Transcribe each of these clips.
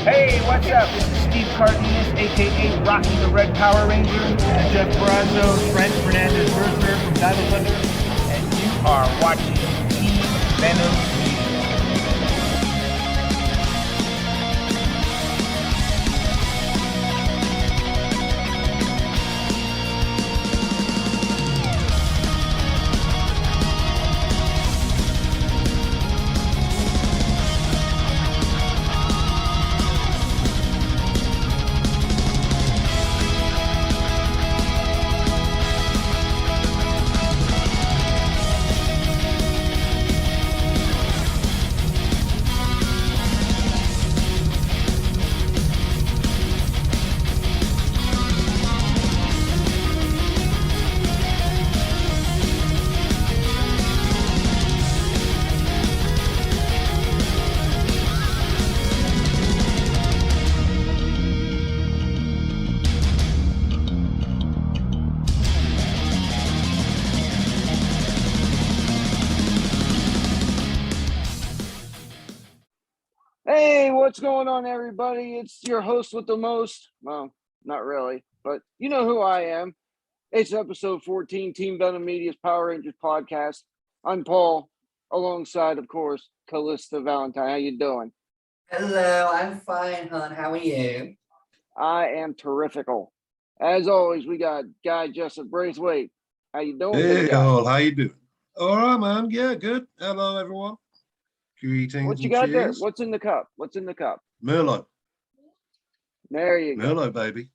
Hey, what's up? This is Steve Cardenas, aka Rocky the Red Power Ranger, and Jeff Brazos, French Fernandez Mercer from Untitled Chapter, and you are watching Team Venom Media. Hey, what's going on, everybody? It's your host with the most. Well, not really, but you know who I am. It's episode 14, Team Venom Media's Power Rangers podcast. I'm Paul, alongside, of course, Calista Valentine. How you doing? Hello, I'm fine, hon. How are you? I am terrifical. As always, we got guy Jessop-Braithwaite. How you doing, Hey, big guy? all, how you doing? All right, man. Yeah, good. Hello, everyone. Greetings What you and got there? cheers. What's in the cup? What's in the cup? Merlot. There you go. Merlot, baby.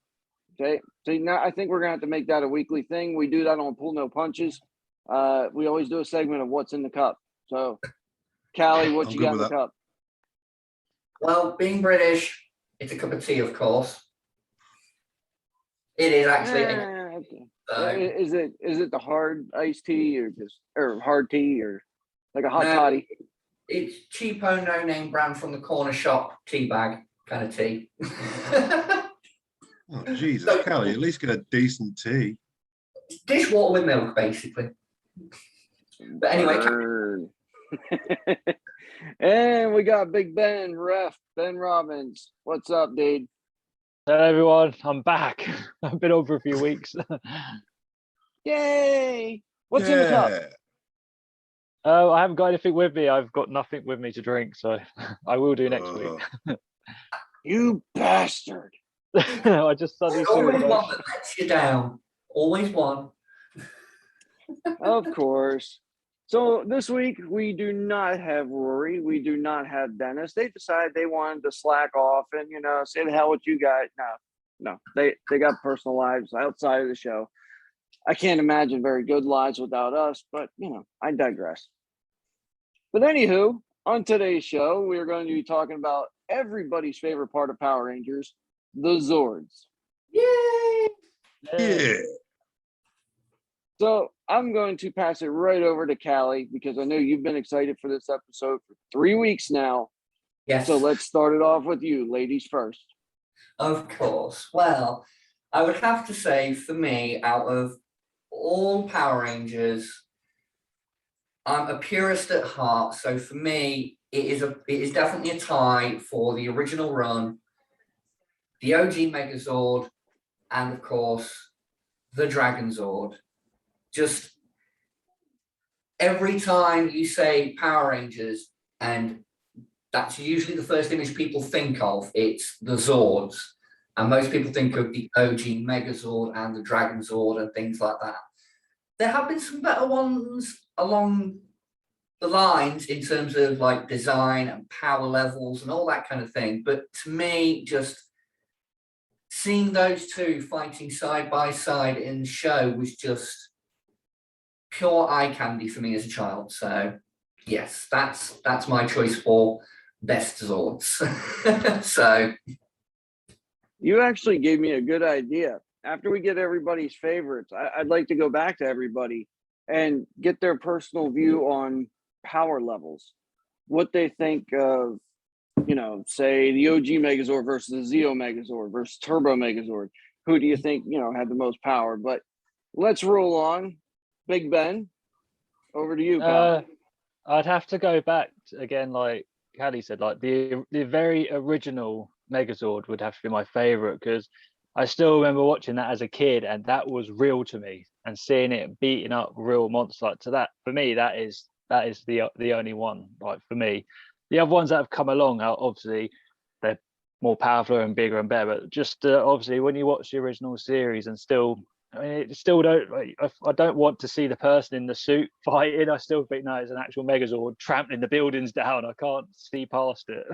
Okay. See, now I think we're gonna have to make that a weekly thing. We do that on Pull No Punches. We always do a segment of what's in the cup. So, Callie, what I'm you good got in with the that. cup? Well, being British, it's a cup of tea, of course. It is actually. Okay. So, Is it the hard iced tea or hard tea or like a hot no, toddy? it's cheapo, no-name brand from the corner shop tea bag kind of tea. Oh, Jesus, So- Callie, at least get a decent tea. Dishwater with milk, basically. But anyway, Burn. And we got Big Ben, Ben Robbins. What's up, dude? Hello everyone, I'm back. I've been on for a few weeks. Yay! What's in the cup? Yeah. Oh, I haven't got anything with me. I've got nothing with me to drink, so I will do next week. You bastard! I just suddenly there's always feel one like that lets you down. Always one. Of course. So this week we do not have Rory. We do not have Dennis. They decided they wanted to slack off and say the hell with you guys. No. They got personal lives outside of the show. I can't imagine very good lives without us, but I digress. But anywho, on today's show, we are going to be talking about everybody's favorite part of Power Rangers, the Zords. Yay! Yeah. So I'm going to pass it right over to Callie because I know you've been excited for this episode for 3 weeks now. Yes. So let's start it off with you, ladies first. Of course. Well, I would have to say, for me, out of all Power Rangers, I'm a purist at heart. So for me, it is definitely a tie for the original run, the OG Megazord, and of course, the Dragon Zord. Just every time you say Power Rangers, and that's usually the first image people think of, it's the Zords. And most people think of the OG Megazord and the Dragon Zord and things like that. There have been some better ones along the lines in terms of like design and power levels and all that kind of thing. But to me, just seeing those two fighting side by side in the show was just pure eye candy for me as a child. So yes, that's my choice for best Zords. So You actually gave me a good idea. After we get everybody's favorites, I'd like to go back to everybody and get their personal view on power levels, what they think of, say the OG Megazord versus the Zeo Megazord versus Turbo Megazord. Who do you think, had the most power? But let's roll on. Big Ben, over to you, pal. I'd have to go back again, like Callie said, like the very original Megazord would have to be my favorite, because I still remember watching that as a kid, and that was real to me. And seeing it beating up real monsters, like, to that, for me, that is the only one. Like, for me, the other ones that have come along are obviously they're more powerful and bigger and better. But just obviously, when you watch the original series, and still, I mean, it still don't. Like, I don't want to see the person in the suit fighting. I still think no, it's an actual Megazord trampling the buildings down. I can't see past it.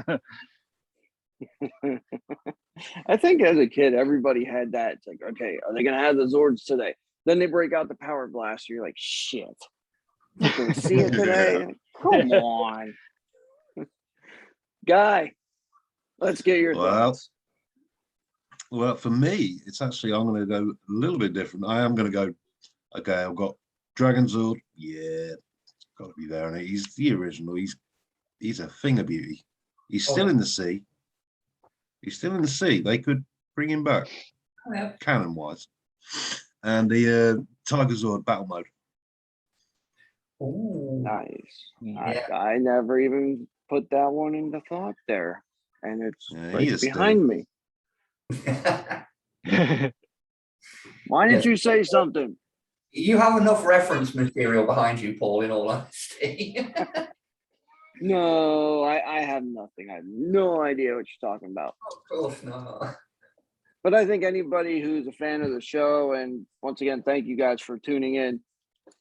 I think as a kid, everybody had that. It's like, okay, are they gonna have the Zords today? Then they break out the power blaster. You're like, shit. Can we see it today? Come on, guy. Let's get your thoughts. Well, for me, it's actually, I'm going to go a little bit different. I am going to go, okay, I've got Dragon Zord. Yeah, got to be there. And he's the original. He's a thing of beauty. He's still in the sea. He's still in the sea. They could bring him back, canon-wise. And the Tiger Zord battle mode. Ooh. Nice. Yeah. I never even put that one into thought there, and it's right behind me. Why didn't you say something? You have enough reference material behind you, Paul, in all honesty. No, I have nothing. I have no idea what you're talking about. Of course not. But I think anybody who's a fan of the show, and once again, thank you guys for tuning in.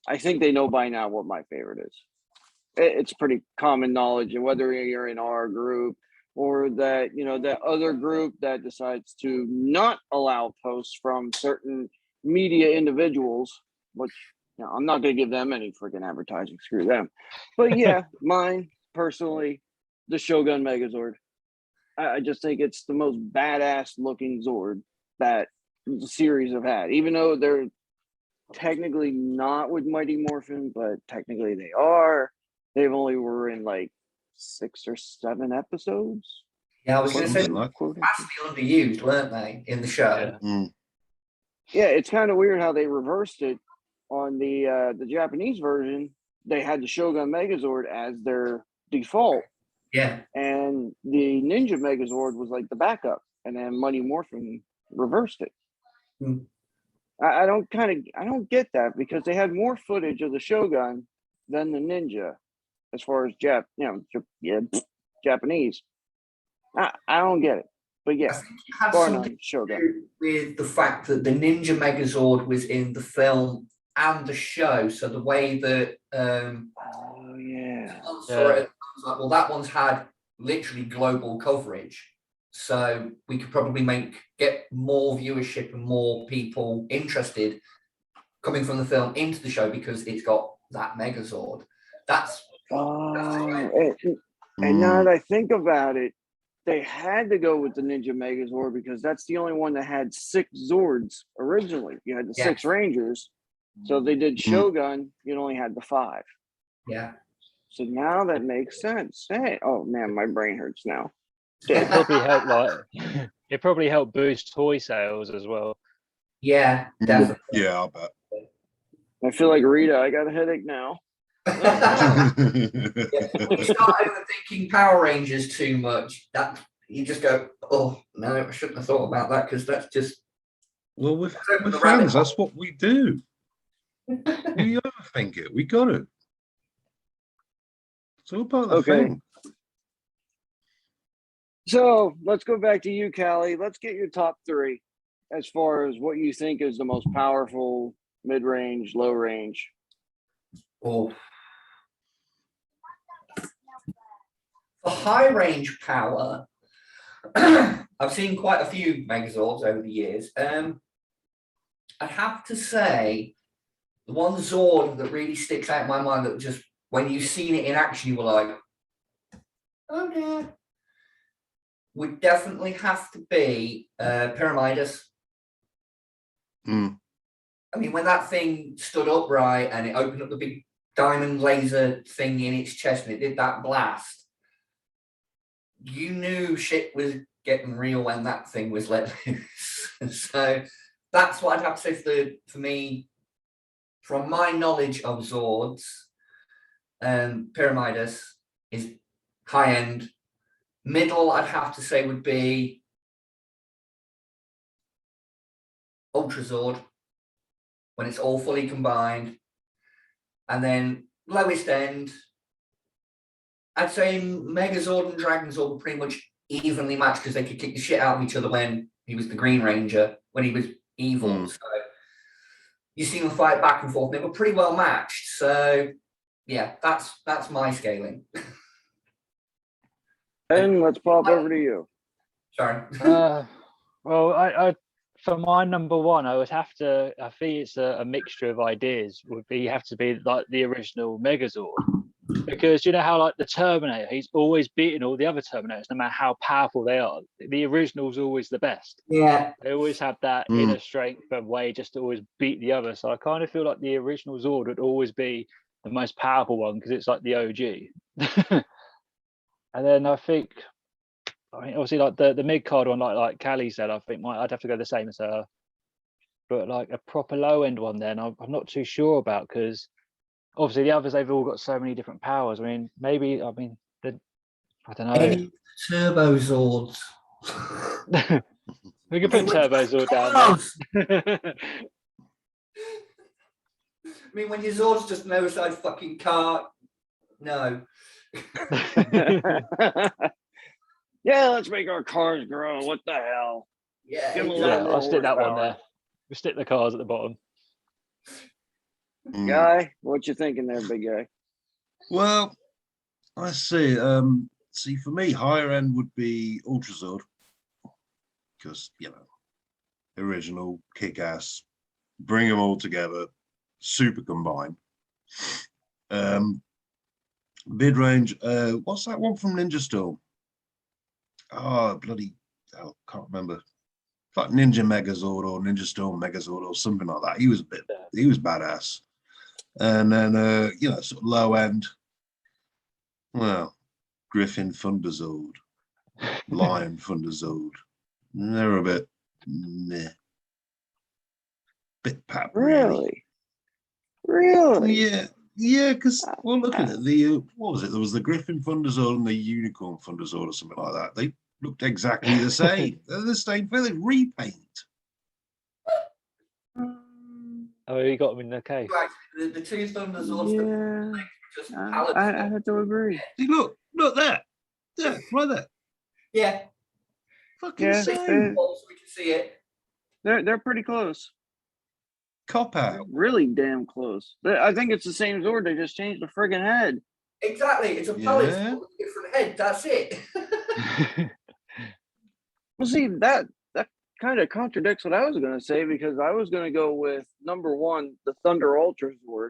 I think they know by now what my favorite is. It's pretty common knowledge, and whether you're in our group or that, that other group that decides to not allow posts from certain media individuals, which I'm not going to give them any freaking advertising. Screw them. But yeah, mine personally, the Shogun Megazord. I just think it's the most badass looking Zord that the series have had, even though they're technically not with Mighty Morphin, but technically they are. They've only were in like 6 or 7 episodes. Yeah, I was going to say, Like vastly underused, weren't they, in the show? Yeah, it's kind of weird how they reversed it on the Japanese version. They had the Shogun Megazord as their default. Yeah. And the Ninja Megazord was like the backup, and then Mighty Morphin reversed it. I don't get that, because they had more footage of the Shogun than the Ninja, as far as Japanese. I don't get it, but yeah, I think it had something to do with the fact that the Ninja Megazord was in the film and the show, so the way that like, well, that one's had literally global coverage, so we could probably get more viewership and more people interested coming from the film into the show because it's got that Megazord. And now that I think about it, they had to go with the Ninja Megazord because that's the only one that had 6 Zords originally. You had the 6 Rangers, so they did Shogun. You only had the 5. Yeah. So now that makes sense. Hey, oh man, my brain hurts now. It probably helped boost toy sales as well. Yeah, definitely. Yeah, I'll bet. I feel like Rita. I got a headache now. You start overthinking Power Rangers too much, that you just go, oh no, I shouldn't have thought about that, because that's just Well, with fans, that's what we do. We overthink it. We got it. It's all part of the thing. So let's go back to you, Callie. Let's get your top 3 as far as what you think is the most powerful mid-range, low range. Oh. For high range power, I've seen quite a few Megazords over the years. I'd have to say the one Zord that really sticks out in my mind, that just when you've seen it in action, you were like, oh yeah, would definitely have to be Mightiest. I mean, when that thing stood upright and it opened up the big diamond laser thing in its chest and it did that blast, you knew shit was getting real when that thing was let loose. So that's what I'd have to say for me, from my knowledge of Zords. Mightiest is high end. Middle, I'd have to say, would be Ultra Zord, when it's all fully combined. And then lowest end, I'd say Megazord and Dragon Zord were pretty much evenly matched because they could kick the shit out of each other when he was the Green Ranger, when he was evil. So you see them fight back and forth. They were pretty well matched. So yeah, that's my scaling. And let's pop over to you. Sorry. Well, I for my number one, I would have to. I think it's a mixture of ideas. Would be have to be like the original Megazord, because you know how like the Terminator, he's always beating all the other Terminators, no matter how powerful they are. The original's always the best. Yeah. They always have that inner strength and way just to always beat the other. So I kind of feel like the original Zord would always be the most powerful one because it's like the OG. And then I mean, obviously, like the mid card one, like Callie said, I think I'd have to go the same as her. But like a proper low end one, then I'm not too sure about, because obviously the others, they've all got so many different powers. I mean, maybe I don't know. Turbo Zords. We can put Turbo Zord down there. I mean, when your Zord's just an oversized fucking car, no. Yeah, let's make our cars grow. What the hell? Yeah, Give 'em a exactly. little I'll stick that one horsepower. there. We stick the cars at the bottom. Guy, what you thinking there, big guy? Well, I see. See, for me, higher end would be Ultra Zord, because original, kick ass, bring them all together, super combined. Mid range. What's that one from Ninja Storm? Oh, bloody hell, can't remember. Like Ninja Megazord or Ninja Storm Megazord or something like that. He was badass. And then sort of low end. Well, Griffin Thunderzord, Lion Thunderzord. They're a bit meh. Bit pap, really. Really? Yeah, because looking at the what was it? There was the Griffin Thunderzord and the Unicorn Thunderzord or something like that. They looked exactly the same. They're the same feeling. Repaint. Oh, you got them in the case. Right, the two Thunderzords, Yeah, just I have to agree. See, look there. Yeah, right there. yeah, Fucking Yeah, same. so we can see it. they're pretty close. Cop out. Really damn close. I think it's the same Zord. They just changed the friggin' head. Exactly, it's a palette Yeah. with a different head. That's it. Well, see, that kind of contradicts what I was going to say, because I was going to go with number one, the Thunder Ultra Zord.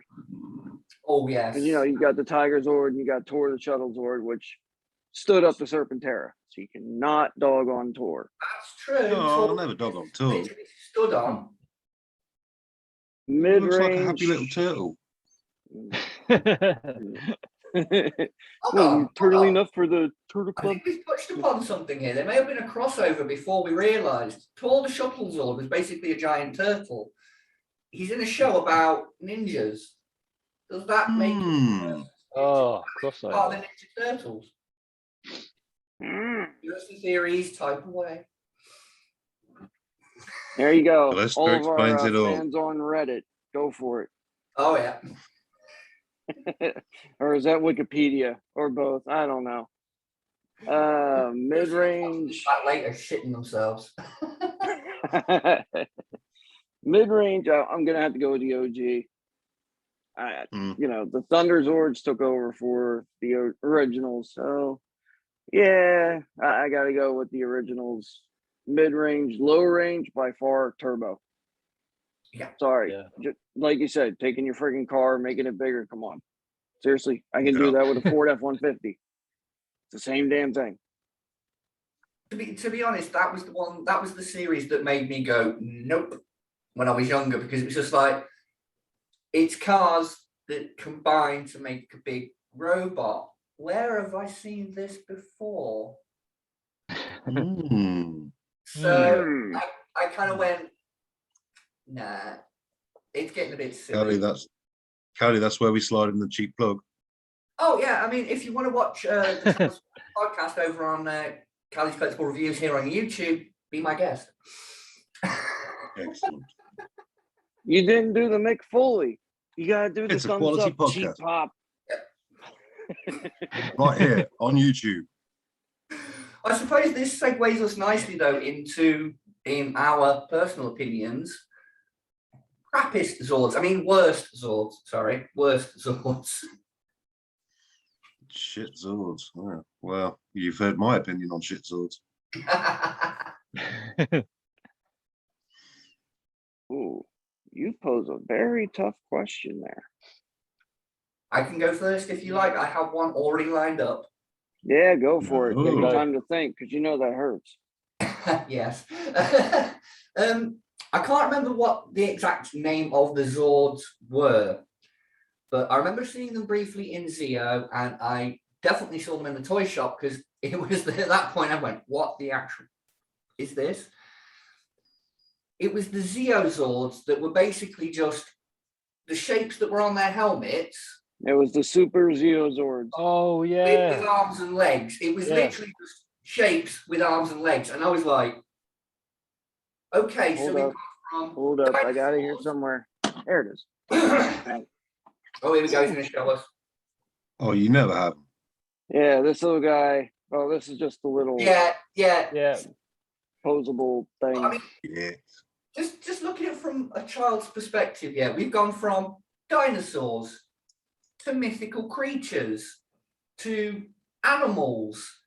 Oh yes. And you got the Tiger Zord and you got Tor the Shuttle Zord, which stood up to Serpentera. So you cannot dog on Tor. That's true. No, I'll Tor never dog on Tor. literally stood on. Mid Looks like a range. happy little turtle. Well, you turtle enough for the Turtle I Club? think we've touched upon something here. There may have been a crossover before we realised. Tor the Shuttle Zord was basically a giant turtle. He's in a show about ninjas. Does that make it Oh, part of crossover. the Ninja Turtles? Mm. Conspiracy theories type of way. There you go. Calista All of our explains it all. fans on Reddit, go for Oh yeah. it. Or is that Wikipedia? Or both? I don't know. Mid range. Back later shitting themselves. Mid range. I'm gonna have to go with the OG. The Thunder Zords took over for the originals, so yeah, I got to go with the originals. Mid range, low range, by far Turbo. Yeah. Sorry, Yeah. like you said, taking your freaking car, making it bigger. Come on, seriously, I can do that with a Ford F-150. It's the same damn thing. To be honest, that was the series that made me go nope when I was younger, because it was just like, it's cars that combine to make a big robot. Where have I seen this before? So I kind of went, nah, it's getting a bit silly. Cody, that's where we slide in the cheap plug. Oh yeah, I mean, if you want to watch the podcast over on Callie's Collectible Reviews here on YouTube, be my guest. Excellent. You didn't do the Mick Foley. You gotta do the It's a thumbs quality up, cheap podcast. pop. Right here on YouTube. I suppose this segues us nicely though into, in our personal opinions, crappiest Zords. I mean, worst Zords. Sorry, worst Zords. Shit Zords. Yeah. Well, you've heard my opinion on shit Zords. Ooh, you pose a very tough question there. I can go first if you like. I have one already lined up. Yeah, go for it. Give me No. time to think, because you know that hurts. Yes. I can't remember what the exact name of the Zords were, but I remember seeing them briefly in Zeo, and I definitely saw them in the toy shop because it was at that point I went, what the actual is this? It was the Zeo Zords that were basically just the shapes that were on their helmets. It was the Super Zords. Oh with yeah. arms and legs. It was Yeah. literally just shapes with arms and legs. And I was like, okay, so Hold we up. got from Hold up, I got it here somewhere. There it is. oh, here we go, he's gonna show us. Oh, you never have them. Yeah, this little guy. Oh, this is just the little Yeah. Yeah. posable thing. I mean, Yeah. just looking at it from a child's perspective, yeah, we've gone from dinosaurs to mythical creatures to animals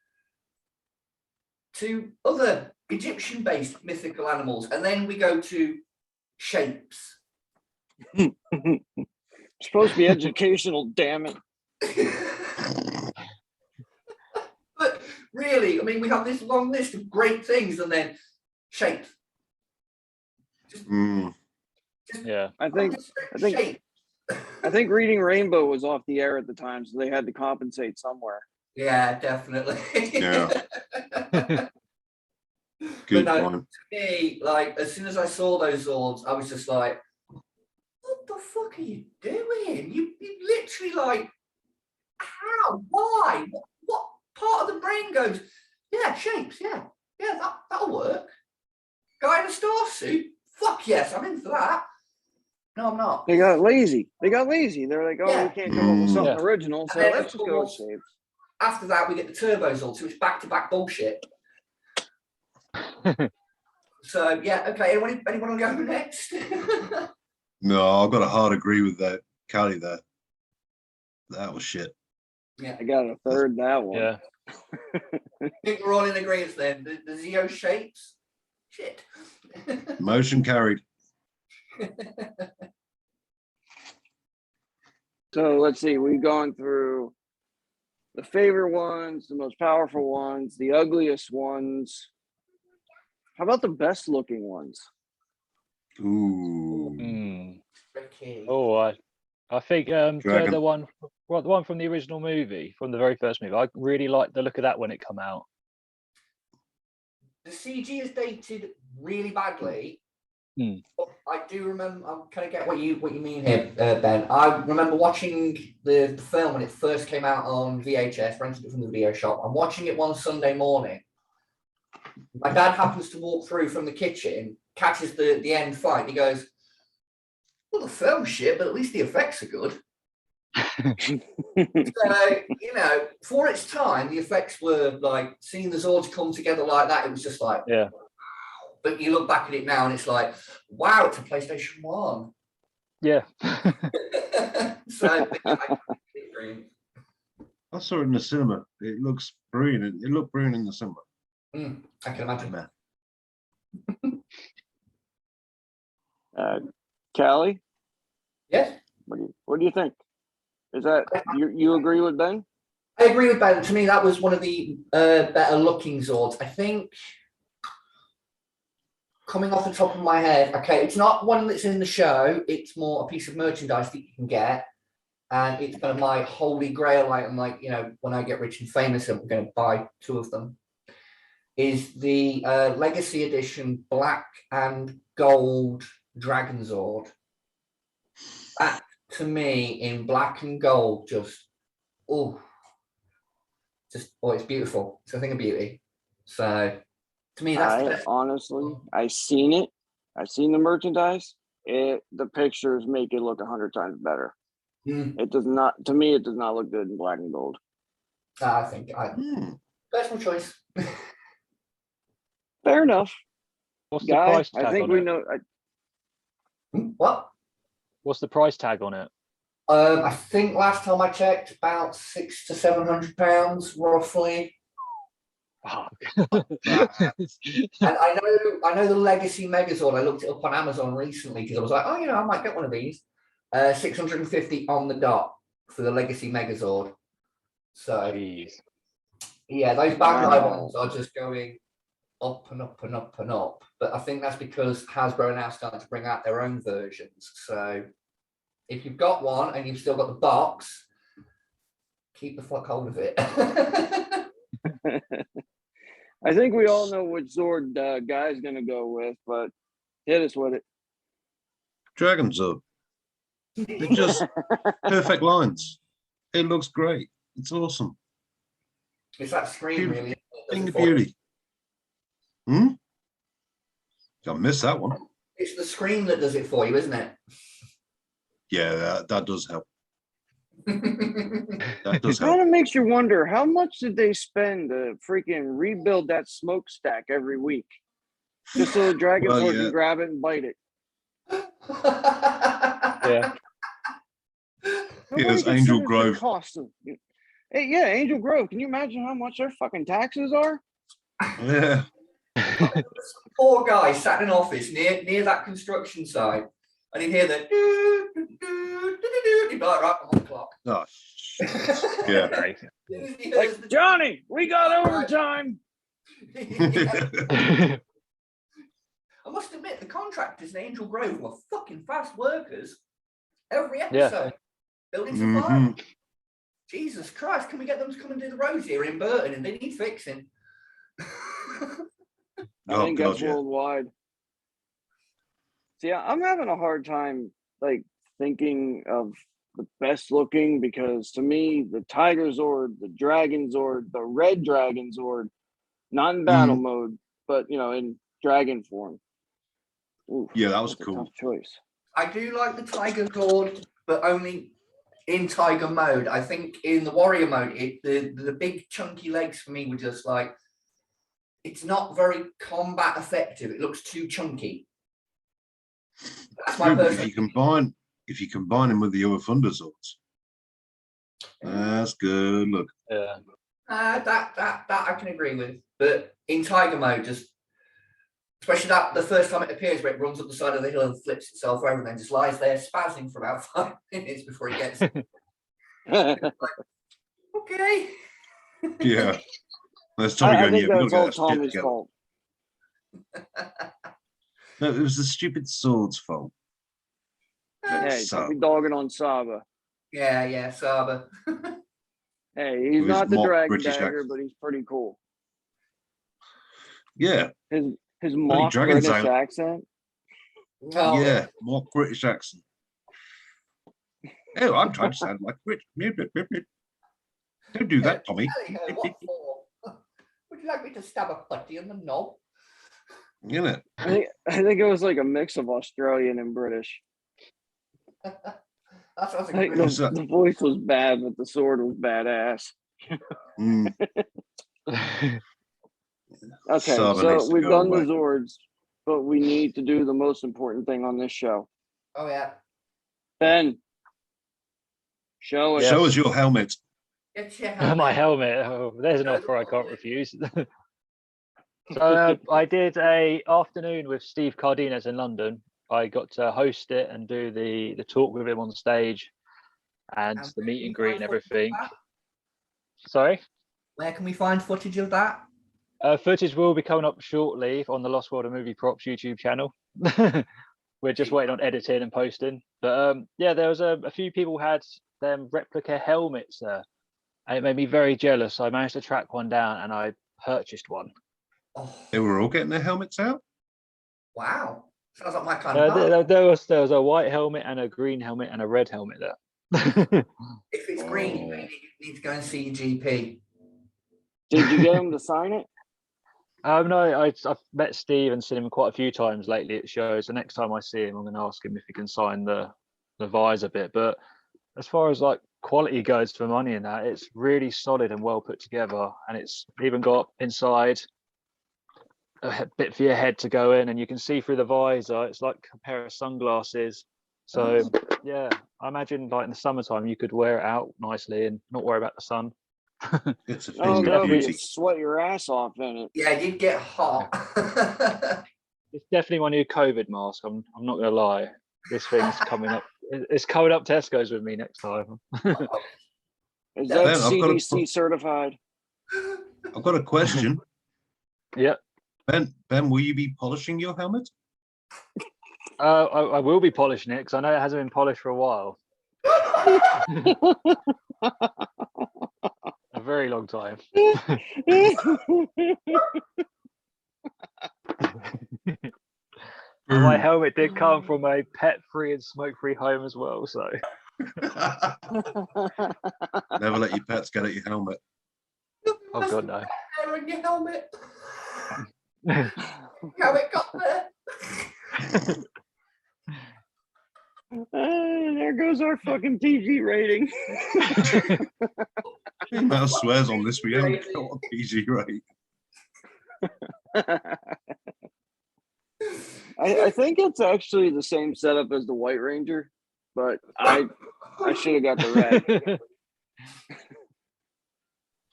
to other Egyptian-based mythical animals, and then we go to shapes. It's supposed to be educational, damn it. But really, I mean, we have this long list of great things, and then shapes. Mm. Yeah. I think shape. Reading Rainbow was off the air at the time, so they had to compensate somewhere. Yeah, definitely. Yeah. But Good no, point. to me, like, as soon as I saw those Zords, I was just like, what the fuck are you doing? You literally like, how? Why? What part of the brain goes, yeah, shapes, yeah, that'll work. Guy in a star suit? Fuck yes, I'm in for that. No, I'm not. They got lazy. They're like, oh, Yeah. we can't come up with something Yeah. original, so And then, let's of just go with course, shapes. After that, we get the Turbo Zord, so it's back-to-back bullshit. So, yeah, okay, anyone want to go next? No, I've got a hard agree with that, Callie. That was shit. Yeah, I got a third that one. Yeah. I think we're all in agreement then. The Zeo shapes, shit. Motion carried. So let's see, we've gone through the favorite ones, the most powerful ones, the ugliest ones. How about the best looking ones? Ooh. Mm. Okay. Oh, I think Dragon. the one from the original movie, from the very first movie. I really liked the look of that when it come out. The CG is dated really badly. Hmm. But I do remember. I kind of get what you mean here, Ben. I remember watching the film when it first came out on VHS, rented it from the video shop. I'm watching it one Sunday morning. My dad happens to walk through from the kitchen, catches the end fight. He goes, "Well, the film's shit, but at least the effects are good." So, for its time, the effects were like seeing the Zords come together like that. It was just like, Yeah. But you look back at it now and it's like, wow, it's a PlayStation 1. Yeah. So, I saw it in the cinema. It looks brilliant. It looked brilliant in the cinema. I can imagine. Man. Callie, Yes, what do you think? Is that you agree with Ben? I agree with Ben. To me, that was one of the better looking Zords. I think, coming off the top of my head, okay, it's not one that's in the show. It's more a piece of merchandise that you can get. And it's kind of my holy grail item, like, when I get rich and famous, I'm going to buy 2 of them. Is the Legacy Edition black and gold Dragon Zord. That, to me, in black and gold, it's beautiful. It's a thing of beauty. So, to me, that's the best. Honestly, I seen it I've seen the merchandise. The pictures make it look 100 times better. It does not. To me, it does not look good in black and gold. I think personal choice. Fair enough. What's the Guy, price I tag think on we it? know. What? What's the price tag on it? I think last time I checked, about £600 to £700 roughly. Oh. And I know the Legacy Megazord. I looked it up on Amazon recently because I was like, oh, I might get one of these. 650 on the dot for the Legacy Megazord. So Jeez. yeah, those Bandai ones are just going up and up and up and up. But I think that's because Hasbro are now starting to bring out their own versions. So if you've got one and you've still got the box, keep the fuck hold of it. I think we all know which Zord Guy's going to go with, but hit us with it. Dragon Zord. They're just perfect lines. It looks great. It's awesome. It's that screen, really. Thing of beauty. Can't miss that one. It's the screen that does it for you, isn't it? Yeah, that does help. That does Kind help. of makes you wonder, how much did they spend to freaking rebuild that smokestack every week? Just so the Dragon Zord can grab it and bite it. Yeah. Yes, Angel Grove. Hey, yeah, Angel Grove. Can you imagine how much their fucking taxes are? Yeah. Poor guy sat in an office near that construction site, and he'd hear the he'd be like, right, I'm on the clock. Oh, yeah. Like, Johnny, we got overtime. I must admit, the contractors in Angel Grove were fucking fast workers. Every episode, building supply. Jesus Christ, can we get them to come and do the roads here in Burton? And they need fixing. I think that's worldwide. See, I'm having a hard time thinking of the best looking, because to me, the Tiger Zord, the Dragon Zord, the Red Dragon Zord, not in battle mode, but in dragon form. Oof, yeah, that was a cool. tough choice. I do like the Tiger Zord, but only in Tiger mode. I think in the Warrior mode, the big chunky legs for me were just like, it's not very combat effective. It looks too chunky. That's my personal. If you combine him with the other Thunder Zords, that's good. Look. Yeah. That I can agree with. But in Tiger mode, just especially the first time it appears, where it runs up the side of the hill and flips itself over, and then just lies there spazzing for about 5 minutes before it gets. Like, okay. Yeah. That's Tommy going, think that's all Tommy's fault. No, it was the stupid sword's fault. Hey, don't be dogging on Saba. Yeah, Saba. Hey, he's not the Dragon Dagger, but he's pretty cool. Yeah. His mock British accent. Oh. Yeah, mock British accent. Oh, I'm trying to sound like British. Don't do that, Tommy. What for? Would you like me to stab a putty in the knob? You know. I think it was like a mix of Australian and British. The voice was bad, but the sword was badass. Okay, so we've done the Zords, but we need to do the most important thing on this show. Oh yeah. Ben, show us. Show us your helmet. My helmet. Oh, there's an offer I can't refuse. So I did a afternoon with Steve Cardenas in London. I got to host it and do the talk with him on stage and the meet and greet and everything. Sorry? Where can we find footage of that? Footage will be coming up shortly on the Lost World of Movie Props YouTube channel. We're just waiting on editing and posting. But yeah, there was a few people had them replica helmets there. And it made me very jealous. I managed to track one down and I purchased one. Oh. They were all getting their helmets out? Wow. Sounds like my kind of there was a white helmet and a green helmet and a red helmet there. If it's green, you need to go and see your GP. Did you get him to sign it? No, I've met Steve and seen him quite a few times lately at shows. The next time I see him, I'm going to ask him if he can sign the visor bit. But as far as like quality goes for money and that, it's really solid and well put together, and it's even got inside a bit for your head to go in, and you can see through the visor. It's like a pair of sunglasses. So yeah, I imagine like in the summertime you could wear it out nicely and not worry about the sun. It's a Oh thing no, of but beauty. you sweat your ass off in it. Yeah, you'd get hot. It's definitely my new COVID mask. I'm not gonna lie. This thing's coming up. It's coming up Tesco's with me next time. Is Ben, that I've got a CDC certified? I've got a question. Yeah. Ben, will you be polishing your helmet? I will be polishing it because I know it hasn't been polished for a while. A very long time. And my helmet did come from a pet-free and smoke-free home as well, so. Never let your pets get at your helmet. Oh god, no. Hair in your helmet. How it got there. There goes our fucking PG rating. The amount of swears on this, we haven't got a PG rate. I think it's actually the same setup as the White Ranger, but I should have got the red.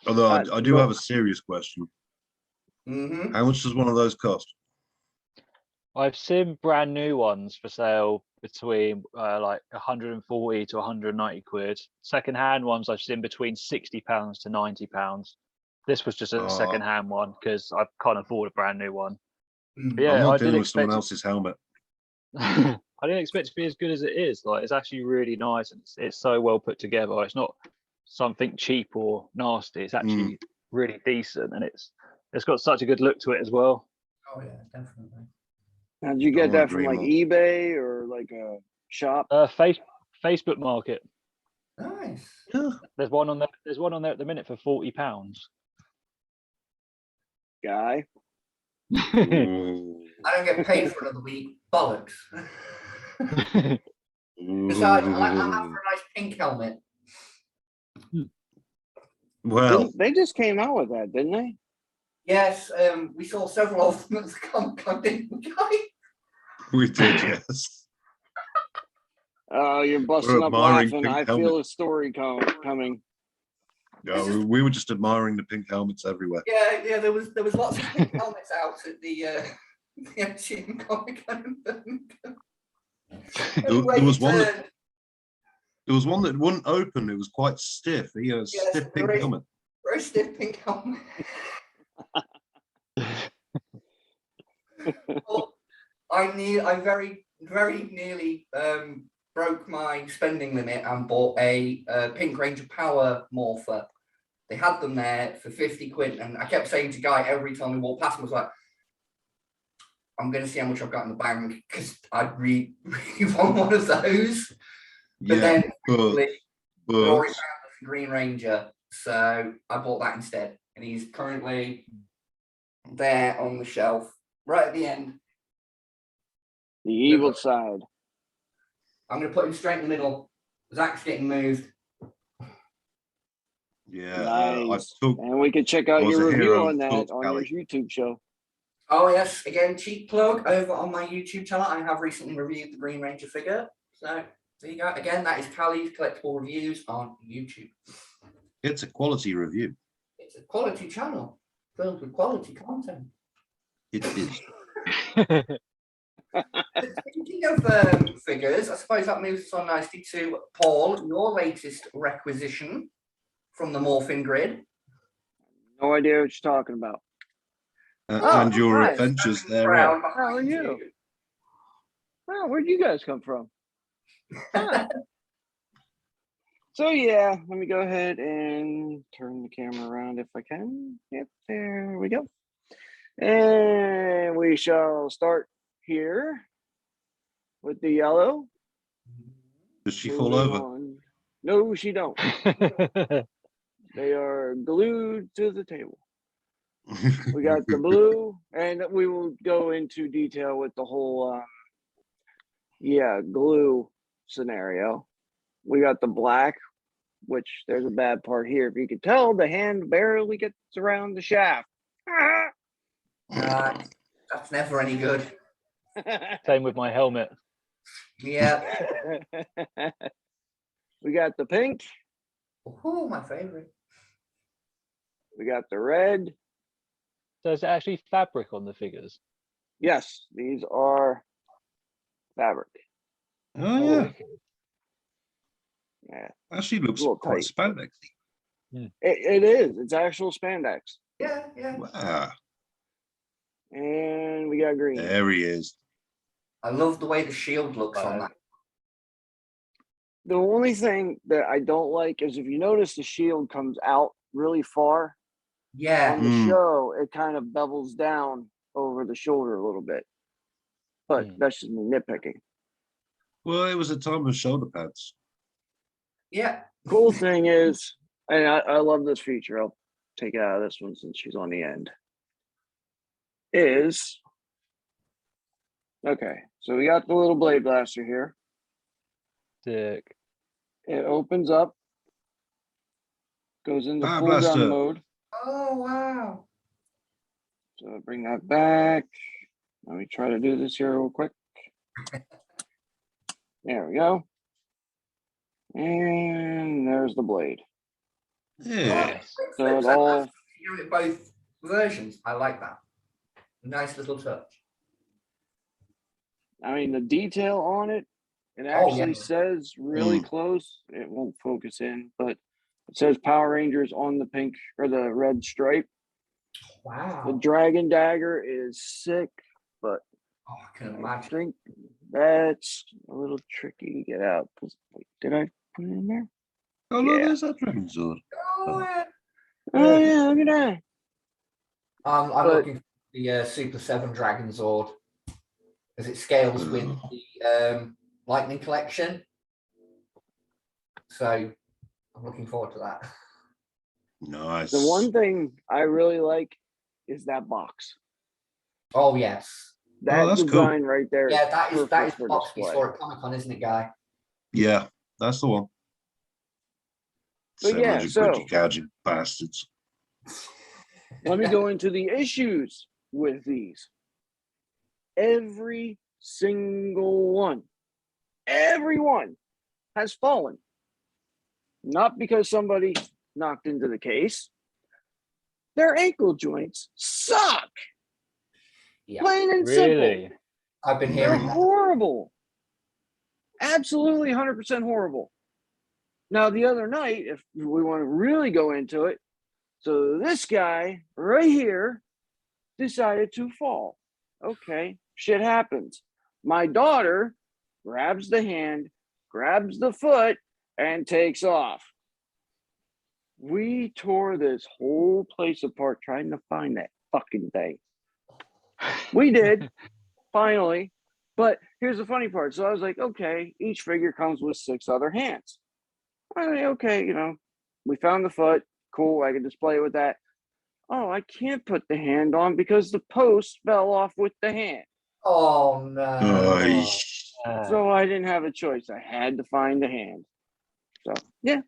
Although I do have a serious question. Mm-hmm. How much does one of those cost? I've seen brand new ones for sale between like 140 to 190 quid. Second hand ones I've seen between £60 to £90. This was just a second hand one because I can't afford a brand new one. But I'm yeah, not I dealing didn't with someone expect else's helmet. I didn't expect it to be as good as it is. Like, it's actually really nice, and it's so well put together. It's not something cheap or nasty. It's actually really decent, and it's got such a good look to it as well. Oh yeah, definitely. Now, did you get that from like eBay or like a shop? Facebook Market. Nice. Yeah. There's one on there. There's one on there at the minute for £40. Guy. I don't get paid for another week. Bollocks. Besides, I'm after a nice pink helmet. Well, they just came out with that, didn't they? Yes, we saw several of them at the Comic-Con, didn't we, guys? we did, yes. Oh, you're busting We're up admiring laughing. pink I feel helmet. a story coming. No, we were just admiring the pink helmets everywhere. Yeah, there was lots of pink helmets out at the MGM Comic-Con. There was one that wouldn't open. It was quite stiff. He had a stiff pink helmet. Very stiff pink helmet. Well, I very nearly broke my spending limit and bought a Pink Ranger Power Morpher. They had them there for 50 quid, and I kept saying to Guy every time we walked past him, I was like, I'm going to see how much I've got in the bank because I really want one of those. But then Rory found the Green Ranger, so I bought that instead, and he's currently there on the shelf, right at the end. The evil side. I'm going to put him straight in the middle. Zach's getting moved. Yeah, nice. And we can check out your review on that on your YouTube show. Oh yes, again, cheap plug over on my YouTube channel. I have recently reviewed the Green Ranger figure. So there you go. Again, that is Callie's Collectible Reviews on YouTube. It's a quality review. It's a quality channel filled with quality content. It is. Speaking of figures, I suppose that moves us on nicely to Paul, your latest requisition from the Morphin Grid. No idea what you're talking about. And your adventures there. How are you? Oh, where'd you guys come from? So yeah, let me go ahead and turn the camera around if I can. Yep, there we go. And we shall start here with the yellow. Does she fall over? No, she don't. They are glued to the table. We got the blue, and we will go into detail with the whole, glue scenario. We got the black, which there's a bad part here. If you could tell, the hand barely gets around the shaft. That's never any good. Same with my helmet. Yeah. We got the pink. Oh, my favorite. We got the red. So is it actually fabric on the figures? Yes, these are fabric. Oh yeah, wicked. Yeah, actually looks little quite tight. spandexy. it is. It's actual spandex. Yeah, yeah. Wow, And we got green. there he is. I love the way the shield looks on that. The only thing that I don't like is if you notice the shield comes out really far. Yeah. On the show, it kind of bevels down over the shoulder a little bit. But that's just me nitpicking. Well, it was a time of shoulder pads. Yeah. Cool thing is, and I love this feature. I'll take it out of this one since she's on the end. Is okay. So we got the little blade blaster here. Sick. It opens up, goes into Power full gun blaster. mode. Oh, wow. So I'll bring that back. Let me try to do this here real quick. There we go. And there's the blade. Yeah. So it all, Both versions. I like that. Nice little touch. I mean, the detail on it, it Oh, actually yeah. says really close. It won't focus in, but it says Power Rangers on the pink or the red stripe. The Wow. dragon dagger is sick, but Oh, I can I imagine. think that's a little tricky to get out. Wait, did I put it in there? Oh look, Yeah. there's that dragon sword. Oh, yeah. Oh yeah, look at that. I'm But- looking for the Super 7 Dragon Zord as it scales with the Lightning Collection. So I'm looking forward to that. Nice. The one thing I really like is that box. Oh, yes. That that's design right there. Yeah, that is perfect the for box we display. saw at Comic-Con, isn't it, Guy? Yeah, that's the one. But yeah, 700 so- quid, you gouging bastards. Let me go into the issues with these. Every single one, everyone has fallen. Not because somebody knocked into the case. Their ankle joints suck. Yeah. Plain and Really? simple. I've been They're hearing that. horrible. Absolutely 100% horrible. Now, the other night, if we want to really go into it, so this guy right here decided to fall. Okay, shit happens. My daughter grabs the hand, grabs the foot, and takes off. We tore this whole place apart trying to find that fucking thing. We did, finally. But here's the funny part. So I was like, okay, each figure comes with 6 other hands. I mean, okay, we found the foot. Cool, I can display it with that. Oh, I can't put the hand on because the post fell off with the hand. Oh, no. Oy. So I didn't have a choice. I had to find the hand. So, yeah.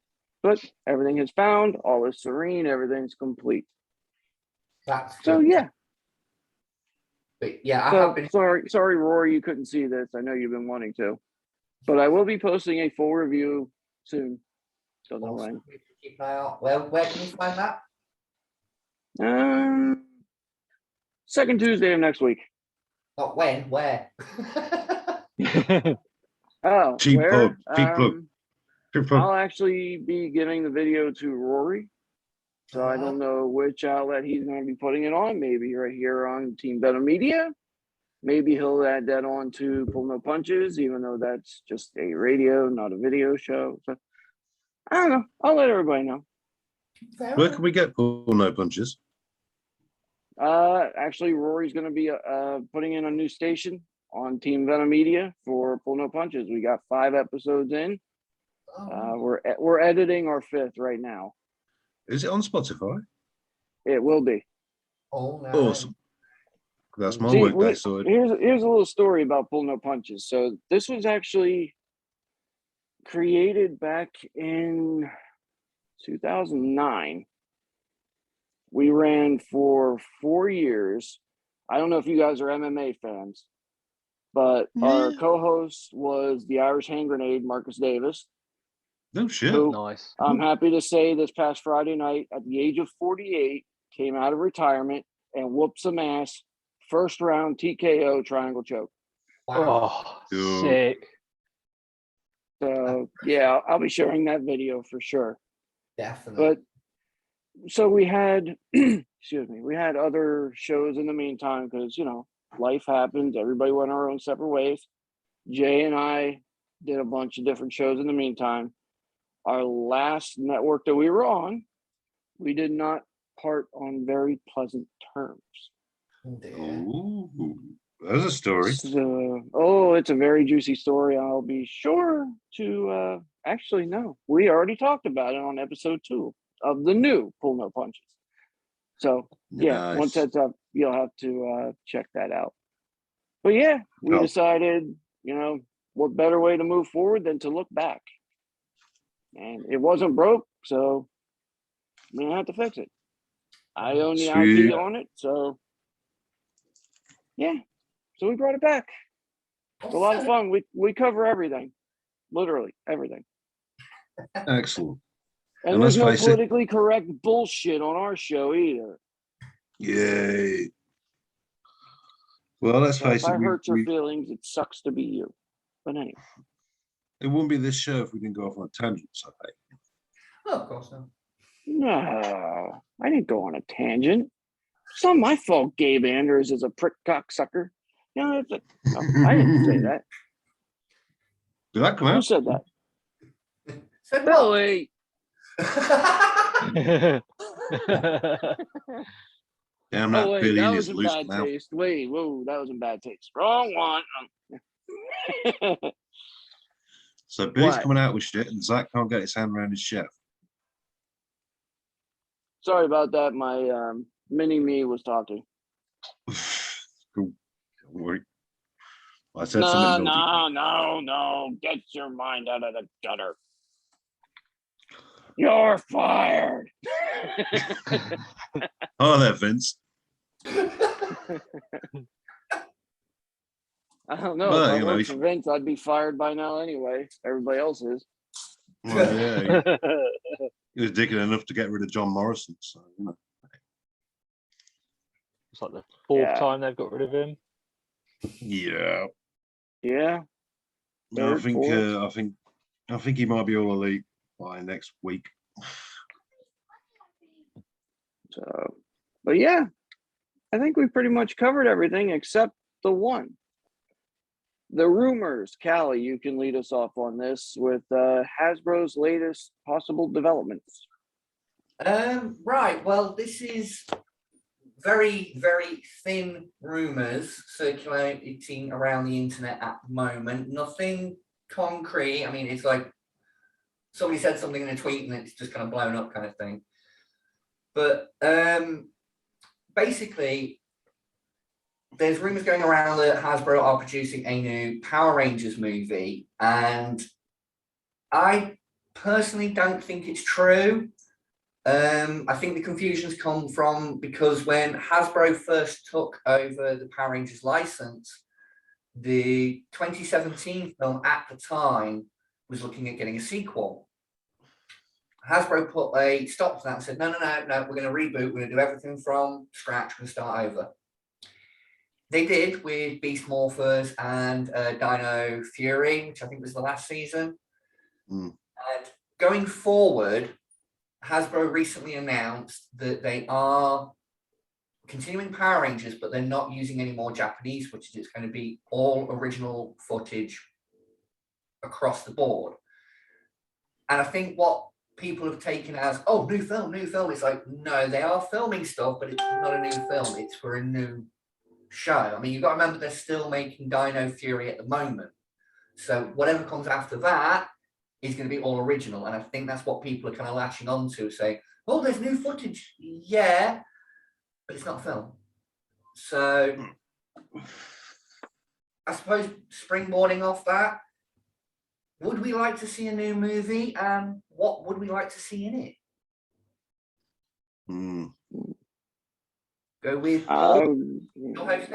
But everything is found. All is serene. Everything's complete. That's So, good. yeah. But yeah, I So, have been. sorry, Rory, you couldn't see this. I know you've been wanting to. But I will be posting a full review soon. Don't know when. Keep an eye out. Well, where can we find that? Second Tuesday of next week. Not when, where? Oh, Cheap where? plug, cheap plug. Cheap plug. I'll actually be giving the video to Rory. So I don't know which outlet he's going to be putting it on. Maybe right here on Team Venom Media. Maybe he'll add that on to Pull No Punches, even though that's just a radio, not a video show. So I don't know. I'll let everybody know. Where can we get Pull No Punches? Actually, Rory's going to be putting in a new station on Team Venom Media for Pull No Punches. We got 5 episodes in. We're editing our 5th right now. Is it on Spotify? It will be. Oh no. Awesome. That's my See, workday sorted. here's a little story about Pull No Punches. So this was actually created back in 2009. We ran for 4 years. I don't know if you guys are MMA fans, but our Yeah. co-host was the Irish Hand Grenade, Marcus Davis. No shit. Who Nice. I'm happy to say this past Friday night, at the age of 48, came out of retirement and whooped some ass. First round TKO triangle choke. Wow. Oh, Dude. sick. So yeah, I'll be sharing that video for sure. Definitely. But so we had, excuse me, we had other shows in the meantime because, life happens. Everybody went our own separate ways. Jay and I did a bunch of different shows in the meantime. Our last network that we were on, we did not part on very pleasant terms. Oh, dear. Ooh, there's a story. So, it's a very juicy story. I'll be sure to, actually, no, we already talked about it on episode 2 of the new Pull No Punches. So yeah, Nice. once that's up, you'll have to check that out. But yeah, we Cool. decided, what better way to move forward than to look back. And it wasn't broke, so we didn't have to fix it. I own the Sweet. IP on it, so yeah. So we brought it back. It's a lot of fun. We cover everything, literally everything. Excellent. And And there's let's no face it. politically correct bullshit on our show either. Yay. Well, let's So if face I it. hurt your feelings, it sucks to be you. But anyway. It wouldn't be this show if we didn't go off on a tangent. So, hey. Oh, of course not. No, I didn't go on a tangent. It's not my fault Gabe Anders is a prick cocksucker. No, I didn't say that. Did that come out? Who said that? So Billy. Damn that Wait, Billy that in was his in loose bad mouth. taste. Whoa, that was in bad taste. Wrong one. So Billy's What? coming out with shit, and Zach can't get his hand around his chef. Sorry about that. My mini me was talking. Cool. Don't worry. I said something naughty. No. Get your mind out of the gutter. You're fired. Oh, there, Vince. I don't know. Well, if I you know, worked for Vince, I'd be fired by now anyway. Everybody else is. Well, yeah, he was digging enough to get rid of John Morrison. So, It's like the fourth Yeah. time they've got rid of him. yeah. Yeah. No, Third, fourth. I think he might be all elite by next week. So, but yeah, I think we pretty much covered everything except the one. The rumors. Callie, you can lead us off on this with Hasbro's latest possible developments. Right. Well, this is very, very thin rumors circulating around the internet at the moment. Nothing concrete. I mean, it's like somebody said something in a tweet and it's just kind of blown up kind of thing. But basically, there's rumors going around that Hasbro are producing a new Power Rangers movie, and I personally don't think it's true. I think the confusions come from because when Hasbro first took over the Power Rangers license, the 2017 film at the time was looking at getting a sequel. Hasbro put a stop to that and said, no, we're going to reboot. We're going to do everything from scratch. We're going to start over. They did with Beast Morphers and Dino Fury, which I think was the last season. And going forward, Hasbro recently announced that they are continuing Power Rangers, but they're not using any more Japanese footage. It's going to be all original footage across the board. And I think what people have taken as, oh, new film. It's like, no, they are filming stuff, but it's not a new film. It's for a new show. I mean, you've got to remember they're still making Dino Fury at the moment. So whatever comes after that is going to be all original. And I think that's what people are kind of latching on to, saying, oh, there's new footage. Yeah, but it's not a film. So I suppose springboarding off that, would we like to see a new movie, and what would we like to see in it? Go with Paul. Go ahead,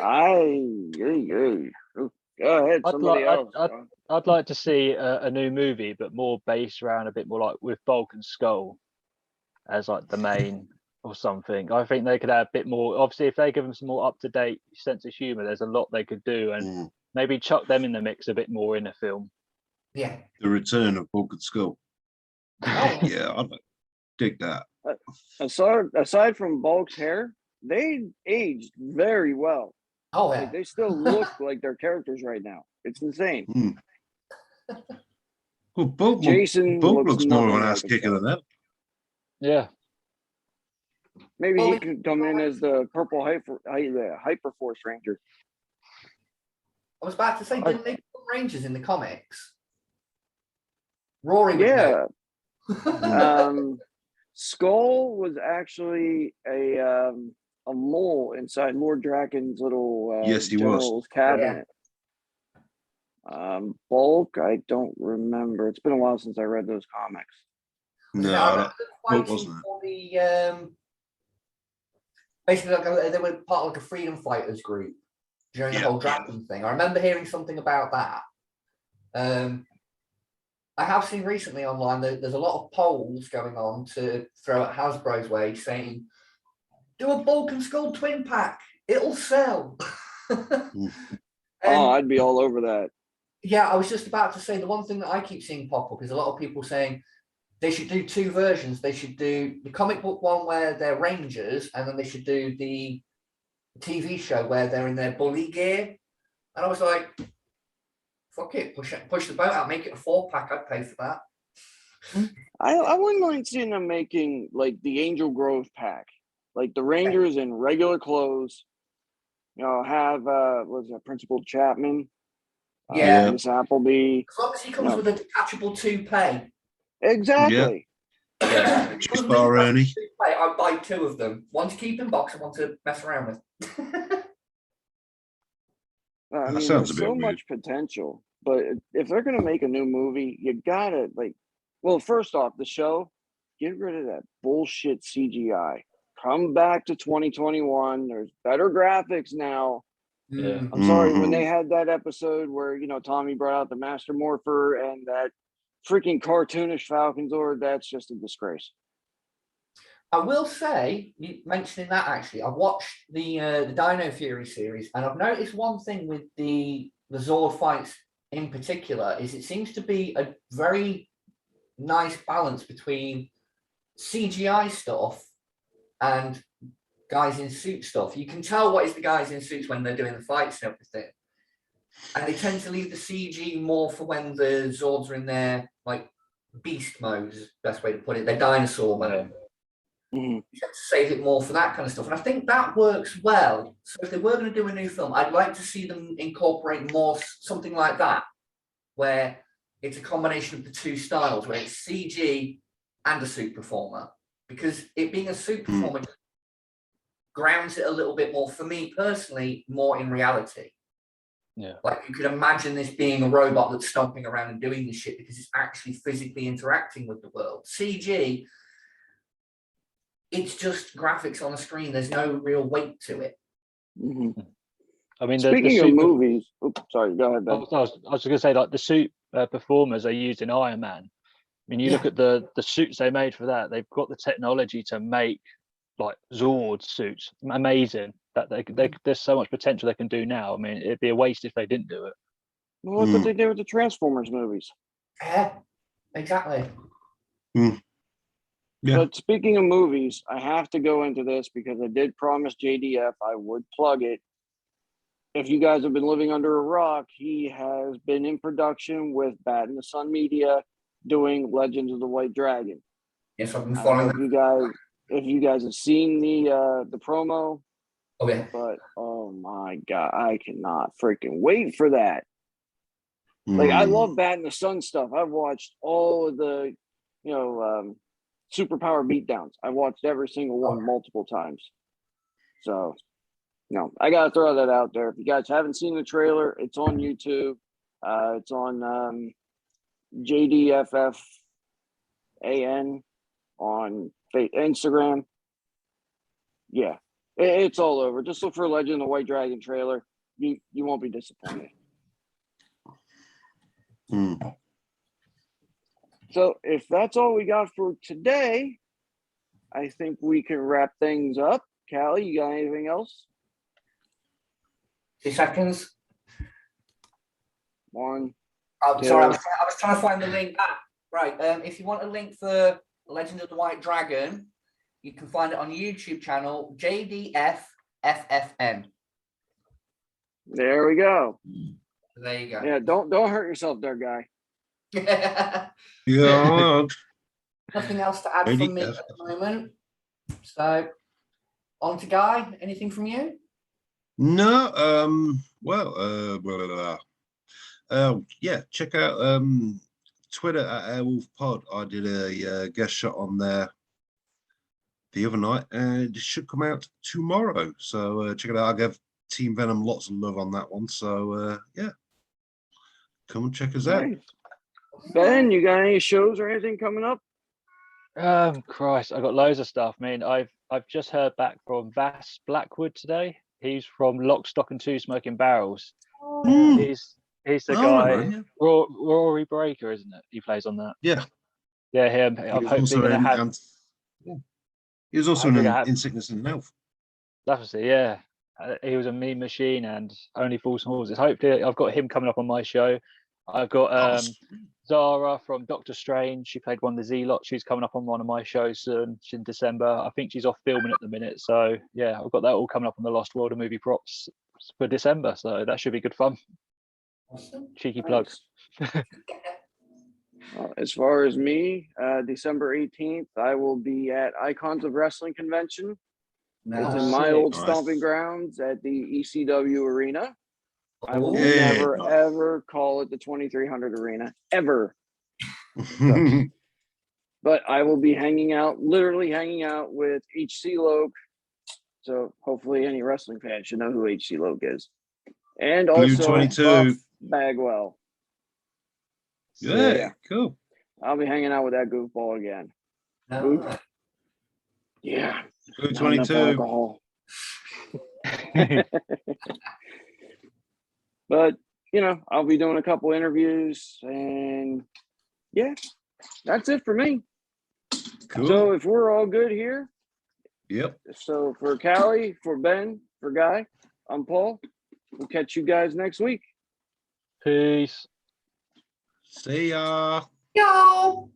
somebody else. I'd like to see a new movie, but more based around a bit more like with Bulk and Skull as like the main or something. I think they could have a bit more. Obviously, if they give them some more up to date sense of humor, there's a lot they could do, and maybe chuck them in the mix a bit more in the film. Yeah. The return of Bulk and Skull. Yeah, I'd dig that. Aside from Bulk's hair, they aged very well. Oh yeah. Like, they still look like their characters right now. It's insane. Well, Bulk Jason looks more of an nothing ass like kicker himself. than that. Yeah. Maybe he could come in as the purple Hyper Force Ranger. I was about to say, didn't they put Rangers in the comics? Rory would know. Skull was actually a mole inside Lord Draken's little Yes, he general's cabinet. Bulk, I don't remember. It's been a while since I read those comics. No, I remember them fighting for the basically like they were part of like a freedom fighters group during the whole Dragon thing. I remember hearing something about that. I have seen recently online that there's a lot of polls going on to throw at Hasbro's way saying, do a Bulk and Skull twin pack, it'll sell. I'd be all over that. Yeah, I was just about to say the one thing that I keep seeing pop up is a lot of people saying they should do two versions. They should do the comic book one where they're Rangers, and then they should do the TV show where they're in their bully gear. And I was like, fuck it, push the boat out, make it a 4-pack. I'd pay for that. I wouldn't mind seeing them making like the Angel Grove pack, like the Rangers in regular clothes. You know, have Principal Chapman, Miss Appleby. As long as he comes with a detachable toupee. Exactly. Yeah. Ernie. I'd buy 2 of them. One to keep in box and one to mess around with. I mean, there's so much potential, but if they're going to make a new movie, you gotta first off, the show, get rid of that bullshit CGI. Come back to 2021. There's better graphics now. Yeah. I'm sorry, when they had that episode where, Tommy brought out the Master Morpher and that freaking cartoonish Falcon Zord, that's just a disgrace. I will say, you mentioning that actually, I've watched the Dino Fury series, and I've noticed one thing with the Zord fights in particular is it seems to be a very nice balance between CGI stuff and guys in suit stuff. You can tell what is the guys in suits when they're doing the fights and everything. And they tend to leave the CG more for when the Zords are in their like beast mode, is the best way to put it, their dinosaur mode. You have to save it more for that kind of stuff. And I think that works well. So if they were going to do a new film, I'd like to see them incorporate more something like that, where it's a combination of the two styles, where it's CG and a suit performer. Because it being a suit performer grounds it a little bit more, for me personally, more in reality. Yeah. Like you could imagine this being a robot that's stomping around and doing this shit because it's actually physically interacting with the world. CG, it's just graphics on a screen. There's no real weight to it. I mean, speaking of movies, sorry, go ahead, Ben. I was going to say, like the suit performers are used in Iron Man. I mean, you look at the suits they made for that. They've got the technology to make like Zord suits. Amazing. That there's so much potential they can do now. I mean, it'd be a waste if they didn't do it. Well, look what they did with the Transformers movies. Yeah, exactly. Yeah. But speaking of movies, I have to go into this because I did promise JDF I would plug it. If you guys have been living under a rock, he has been in production with Bat and the Sun Media doing Legends of the White Dragon. Yes, I've been following if you guys have seen the promo. Okay. But oh my god, I cannot freaking wait for that. Like, I love Bat and the Sun stuff. I've watched all of the, superpower beatdowns. I've watched every single one multiple times. So, no, I gotta throw that out there. If you guys haven't seen the trailer, it's on YouTube. It's on JDFFAN on Instagram. Yeah, it's all over. Just look for Legend of the White Dragon trailer. You won't be disappointed. So if that's all we got for today, I think we can wrap things up. Callie, you got anything else? 2 seconds. One. Oh, sorry, I was trying to find the link. Right. If you want a link for Legend of the White Dragon, you can find it on YouTube channel JDFFFN. There we go. There you go. Yeah, don't hurt yourself there, guy. Yeah. Nothing else to add from me at the moment. So, on to Guy. Anything from you? No. Well. Yeah. Check out Twitter at Airwolf Pod. I did a guest shot on there the other night, and it should come out tomorrow. So check it out. I gave Team Venom lots of love on that one. So yeah, come and check us out. Ben, you got any shows or anything coming up? Christ, I got loads of stuff. I mean, I've just heard back from Vass Blackwood today. He's from Lock, Stock and Two Smoking Barrels. He's the guy, yeah. Rory Breaker, isn't it? He plays on that. Yeah. Yeah, him. I'm hopefully going to have. He was also in Sickness and Health. That's it, yeah. He was a Mean Machine and Only Fools and Horses. Hopefully, I've got him coming up on my show. I've got Zara from Doctor Strange. She played one of the Z-Lot. She's coming up on one of my shows soon. She's in December. I think she's off filming at the minute. So, yeah, I've got that all coming up on the Lost World of Movie Props for December. So that should be good fun. Awesome. Cheeky plugs. As far as me, December 18th, I will be at Icons of Wrestling Convention. It's in my old stomping grounds at the ECW Arena. I will never, ever call it the 2300 Arena, ever. But I will be literally hanging out with HC Loke. So hopefully any wrestling fan should know who HC Loke is. And also 22. Buff Bagwell. So, yeah, cool. I'll be hanging out with that goofball again. No. Yeah. Blue 22. But, I'll be doing a couple interviews and yeah, that's it for me. Cool. So if we're all good here. Yep. So for Callie, for Ben, for Guy, I'm Paul. We'll catch you guys next week. Peace. See ya. Yo.